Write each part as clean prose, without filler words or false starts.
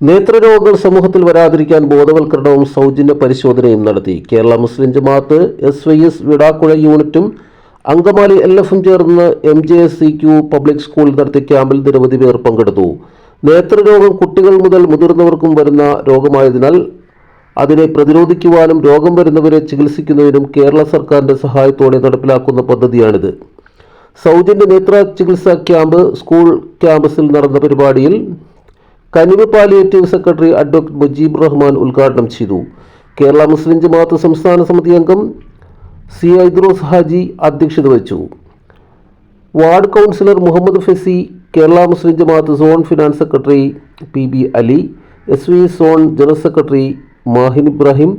നേത്രരോഗങ്ങൾ സമൂഹത്തിൽ വരാതിരിക്കാൻ ബോധവൽക്കരണവും സൗജന്യ പരിശോധനയും നടത്തി. കേരള മുസ്ലിം ജമാഅത്ത് SYS വിടാക്കുഴ യൂണിറ്റും അങ്കമാലി LFും ചേർന്ന് MJSCQ പബ്ലിക് സ്കൂളിൽ നടത്തിയ ക്യാമ്പിൽ നിരവധി പേർ പങ്കെടുത്തു. നേത്രരോഗം കുട്ടികൾ മുതൽ മുതിർന്നവർക്കും വരുന്ന രോഗമായതിനാൽ അതിനെ പ്രതിരോധിക്കുവാനും രോഗം വരുന്നവരെ ചികിത്സിക്കുന്നതിനും കേരള സർക്കാരിന്റെ സഹായത്തോടെ നടപ്പിലാക്കുന്ന പദ്ധതിയാണിത്. സൗജന്യ നേത്ര ചികിത്സാ ക്യാമ്പ് സ്കൂൾ ക്യാമ്പസിൽ നടന്ന പരിപാടിയിൽ Kanivu palliative secretary advocate Mujeeb Rahman ഉദ്ഘാടനം ചെയ്തു. കേരള മുസ്ലിം ജമാഅത്ത് സംസ്ഥാന സമിതി അംഗം C. ഐദ്രോസ് ഹാജി അധ്യക്ഷത വഹിച്ചു. Ward councillor Muhammad Fesi, Kerala Muslim Jamaat zone finance secretary PB അലി, SYS zone general secretary Mahin Ibrahim,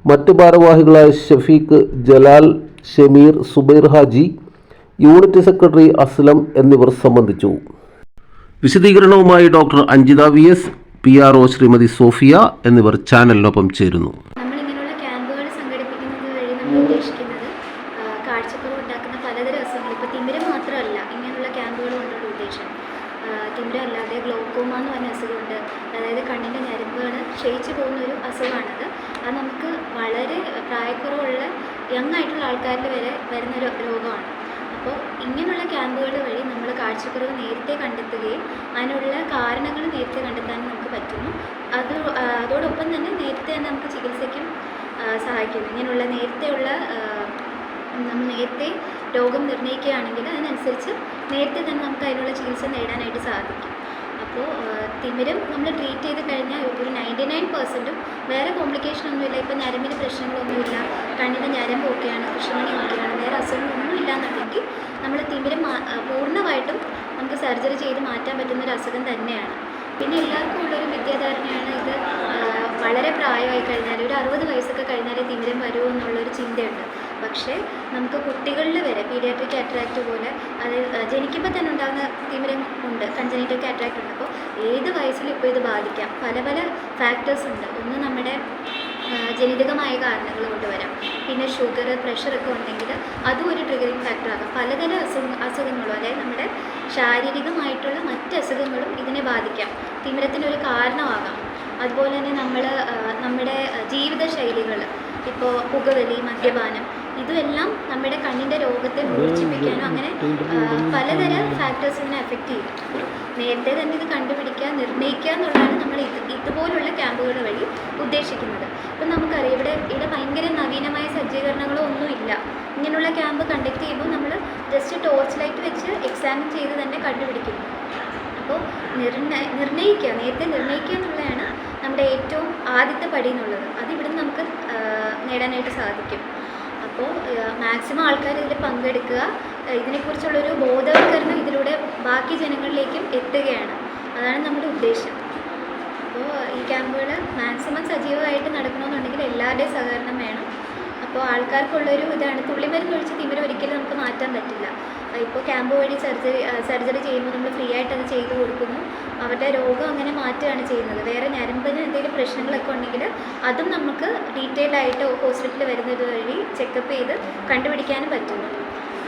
മറ്റ് ഭാരവാഹികളായ ഷഫീഖ്, ജലാൽ, ഷമീർ, സുബൈർ ഹാജി, യൂണിറ്റ് സെക്രട്ടറി അസ്ലം എന്നിവർ സംബന്ധിച്ചു. വിശദീകരണവുമായി doctor Anjitha VS, PRO Shrimati Sophia എന്നിവർ ചാനലിനൊപ്പം ചേരുന്നു. നമ്മളിങ്ങനെയുള്ള ക്യാമ്പുകൾ സംഘടിപ്പിക്കുന്നത് വഴി നമ്മൾ ഉദ്ദേശിക്കുന്നത് കാഴ്ചക്കുറവ് ഉണ്ടാക്കുന്ന പലതരം അസുഖങ്ങൾ, ഇപ്പോൾ തിമിരം മാത്രമല്ല ഇങ്ങനെയുള്ള ക്യാമ്പുകൾ കൊണ്ടുള്ള ഉദ്ദേശം. തിമിരം അല്ലാതെ ഗ്ലോക്കോമ എന്ന് പറഞ്ഞ അസുഖമുണ്ട്, അതായത് കണ്ണിൻ്റെ ഞരമ്പുകൾ ക്ഷയിച്ചു പോകുന്ന ഒരു അസുഖമാണത്. അത് നമുക്ക് വളരെ പ്രായക്കുറവുള്ള യങ് ആയിട്ടുള്ള ആൾക്കാരിൽ വരെ വരുന്നൊരു രോഗമാണ്. അപ്പോൾ ഇങ്ങനെയുള്ള ക്യാമ്പുകൾ വഴി നമ്മൾ കാഴ്ചക്കുറവ് നേരത്തെ കണ്ടെത്തുകയും അതിനുള്ള കാരണങ്ങൾ നേരത്തെ കണ്ടെത്താനും നമുക്ക് പറ്റുന്നു. അതോടൊപ്പം തന്നെ നേരത്തെ തന്നെ നമുക്ക് ചികിത്സയ്ക്കും സഹായിക്കുന്നു. ഇങ്ങനെയുള്ള നമ്മൾ നേരത്തെ രോഗം നിർണ്ണയിക്കുകയാണെങ്കിൽ അതിനനുസരിച്ച് നേരത്തെ തന്നെ നമുക്ക് അതിനുള്ള ചികിത്സ നേടാനായിട്ട് സാധിക്കും. അപ്പോൾ തിമിരം നമ്മൾ ട്രീറ്റ് ചെയ്ത് കഴിഞ്ഞാൽ ഒരു 99%ഉം വേറെ കോംപ്ലിക്കേഷൻ ഒന്നുമില്ല. ഇപ്പോൾ ഞരമ്പിന് പ്രശ്നങ്ങളൊന്നുമില്ല, കണ്ണിൻ്റെ ഞരമ്പ് ഓക്കെയാണ്, കൃഷ്ണമണി ഓക്കെയാണ്, വേറെ അസുഖങ്ങളൊന്നും ഇല്ലാന്നുണ്ടെങ്കിൽ നമ്മൾ തിമിരം പൂർണ്ണമായിട്ടും നമുക്ക് സർജറി ചെയ്ത് മാറ്റാൻ പറ്റുന്നൊരു അസുഖം തന്നെയാണ്. പിന്നെ എല്ലാവർക്കും ഉള്ളൊരു വിദ്യാധാരണയാണ് ഇത് വളരെ പ്രായമായി കഴിഞ്ഞാൽ ഒരു 60 വയസ്സൊക്കെ കഴിഞ്ഞാൽ തിമിരം വരുമോ എന്നുള്ളൊരു ചിന്തയുണ്ട്. പക്ഷേ നമുക്ക് കുട്ടികളിൽ വരെ പീഡിയാട്രിക് കാറ്ററാക്ട് പോലെ അതായത് ജനിക്കുമ്പോൾ തന്നെ ഉണ്ടാകുന്ന തിമിരം ഉണ്ട്, കൺജനൈറ്റൽ കാറ്ററാക്ട് ഉണ്ട്. അപ്പോൾ ഏത് വയസ്സിലും ഇപ്പോൾ ഇത് ബാധിക്കാം. പല ഫാക്ടേഴ്സ് ഉണ്ട്. ഒന്ന് നമ്മുടെ ജനിതകമായ കാരണങ്ങൾ കൊണ്ട് വരാം. പിന്നെ ഷുഗർ, പ്രഷറൊക്കെ ഉണ്ടെങ്കിൽ അതും ഒരു ട്രിഗറിങ് ഫാക്ടറാകാം. പലതരം അസുഖങ്ങളും അതായത് നമ്മുടെ ശാരീരികമായിട്ടുള്ള മറ്റ് അസുഖങ്ങളും ഇതിനെ ബാധിക്കാം, തിമിരത്തിനൊരു കാരണമാകാം. അതുപോലെ തന്നെ നമ്മുടെ ജീവിതശൈലികൾ, ഇപ്പോൾ പുകവലി, മദ്യപാനം, ഇതുമെല്ലാം നമ്മുടെ കണ്ണിൻ്റെ രോഗത്തെ മൂർച്ഛിപ്പിക്കാനും അങ്ങനെ പലതരം ഫാക്ടേഴ്സ് ഇതിനെ എഫക്റ്റ് ചെയ്യും. നേരത്തെ തന്നെ ഇത് കണ്ടുപിടിക്കുക, നിർണ്ണയിക്കുക എന്നുള്ളതാണ് നമ്മൾ ഇതുപോലുള്ള ക്യാമ്പുകൾ വഴി ഉദ്ദേശിക്കുന്നത്. ഇപ്പം നമുക്കറിയാം ഇവിടെ ഭയങ്കര നവീനമായ സജ്ജീകരണങ്ങളോ ഒന്നുമില്ല. ഇങ്ങനെയുള്ള ക്യാമ്പ് കണ്ടക്ട് ചെയ്യുമ്പോൾ നമ്മൾ ജസ്റ്റ് ടോർച്ച് ലൈറ്റ് വെച്ച് എക്സാമിൻ ചെയ്ത് തന്നെ കണ്ടുപിടിക്കുന്നു. അപ്പോൾ നേരത്തെ നിർണ്ണയിക്കുക എന്നുള്ളതാണ് നമ്മുടെ ഏറ്റവും ആദ്യത്തെ പടി എന്നുള്ളത്. അതിവിടുന്ന് നമുക്ക് നേടാനായിട്ട് സാധിക്കും. അപ്പോൾ മാക്സിമം ആൾക്കാർ ഇതിൽ പങ്കെടുക്കുക, ഇതിനെക്കുറിച്ചുള്ളൊരു ബോധവൽക്കരണം ഇതിലൂടെ ബാക്കി ജനങ്ങളിലേക്കും എത്തുകയാണ്. അതാണ് നമ്മുടെ ഉദ്ദേശം. അപ്പോൾ ഈ ക്യാമ്പുകൾ മാക്സിമം സജീവമായിട്ട് നടക്കണമെന്നുണ്ടെങ്കിൽ എല്ലാവരുടെയും സഹകരണം വേണം. അപ്പോൾ ആൾക്കാർക്കുള്ളൊരു ഇതാണ്, തുള്ളിമരുന്ന് ഒഴിച്ച് തിമിരം ഒരിക്കലും നമുക്ക് മാറ്റാൻ പറ്റില്ല. ഇപ്പോൾ ക്യാമ്പ് വഴി സർജറി ചെയ്യുമ്പോൾ നമ്മൾ ഫ്രീ ആയിട്ട് അത് ചെയ്തു കൊടുക്കുന്നു. അവരുടെ രോഗം അങ്ങനെ മാറ്റുകയാണ് ചെയ്യുന്നത്. വേറെ ഞരമ്പിന് എന്തെങ്കിലും പ്രശ്നങ്ങളൊക്കെ ഉണ്ടെങ്കിൽ അതും നമുക്ക് ഡീറ്റെയിൽഡ് ആയിട്ട് ഹോസ്പിറ്റലിൽ വരുന്നത് വഴി ചെക്കപ്പ് ചെയ്ത് കണ്ടുപിടിക്കാനും പറ്റുന്നു.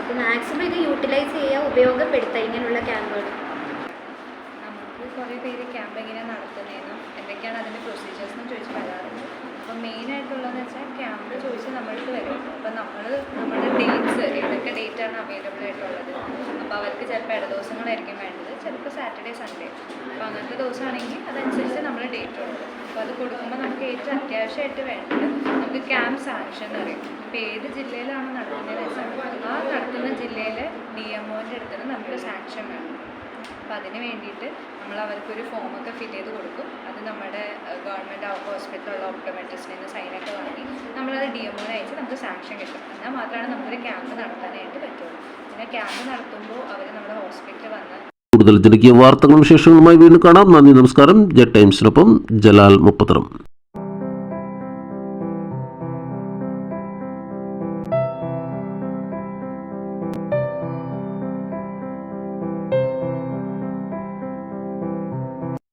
അപ്പോൾ മാക്സിമം ഇത് യൂട്ടിലൈസ് ചെയ്യുക, ഉപയോഗപ്പെടുത്തുക ഇങ്ങനെയുള്ള ക്യാമ്പുകൾ. നമുക്ക് കുറേ പേര് ക്യാമ്പ് എങ്ങനെയാണ് നടത്തുന്നതെന്നും എന്തൊക്കെയാണ് അതിൻ്റെ പ്രൊസീജിയേഴ്സ് എന്ന് ചോദിച്ച് പറയാറുണ്ട്. അപ്പോൾ മെയിനായിട്ടുള്ളതെന്ന് വെച്ചാൽ ക്യാമ്പ് ചോദിച്ച് നമ്മൾക്ക് വരും. അപ്പോൾ നമ്മുടെ ഡേറ്റ്സ് ഏതൊക്കെ ഡേറ്റാണ് അവൈലബിൾ ആയിട്ടുള്ളത്. അപ്പോൾ അവർക്ക് ചിലപ്പോൾ ഇടദിവസങ്ങളായിരിക്കും വേണ്ടത്, ചിലപ്പോൾ സാറ്റർഡേ സൺഡേ. അപ്പോൾ അങ്ങനത്തെ ദിവസമാണെങ്കിൽ അതനുസരിച്ച് നമ്മൾ ഡേറ്റ് കൊടുക്കും. അപ്പോൾ അത് കൊടുക്കുമ്പോൾ നമുക്ക് ഏറ്റവും അത്യാവശ്യമായിട്ട് വേണ്ടത് നമുക്ക് ക്യാമ്പ് സാങ്ഷൻ അറിയും. ഇപ്പോൾ ഏത് ജില്ലയിലാണ് നടത്തുന്നതെന്ന് വെച്ചാൽ ആ നടത്തുന്ന ജില്ലയിലെ DMOൻ്റെ അടുത്ത് നമുക്ക് സാങ്ഷൻ വേണം. അപ്പോൾ അതിന് വേണ്ടിയിട്ട് നമ്മൾ അവർക്കൊരു ഫോമൊക്കെ ഫിൽ ചെയ്ത് കൊടുക്കും. അത് നമ്മുടെ ഗവൺമെൻറ് ഹോസ്പിറ്റലുള്ള ഓപ്റ്റോമെട്രിസ്റ്റിൽ നിന്ന് സൈനൊക്കെ വാങ്ങി നമ്മളത് DMOന് അയച്ച് നമുക്ക് സാങ്ഷൻ കിട്ടും. എന്നാൽ മാത്രമാണ് നമുക്കൊരു ക്യാമ്പ് നടത്താനായിട്ട് പറ്റുള്ളൂ. പിന്നെ ക്യാമ്പ് നടത്തുമ്പോൾ അവർ നമ്മുടെ ഹോസ്പിറ്റലിൽ വന്ന് കൂടുതൽ ജനകീയ വാർത്തകളും വിശേഷങ്ങളുമായി വീണ്ടും കാണാം. നന്ദി, നമസ്കാരം. ജെ ടൈംസിനൊപ്പം ജലാൽ മുപ്പത്തറം.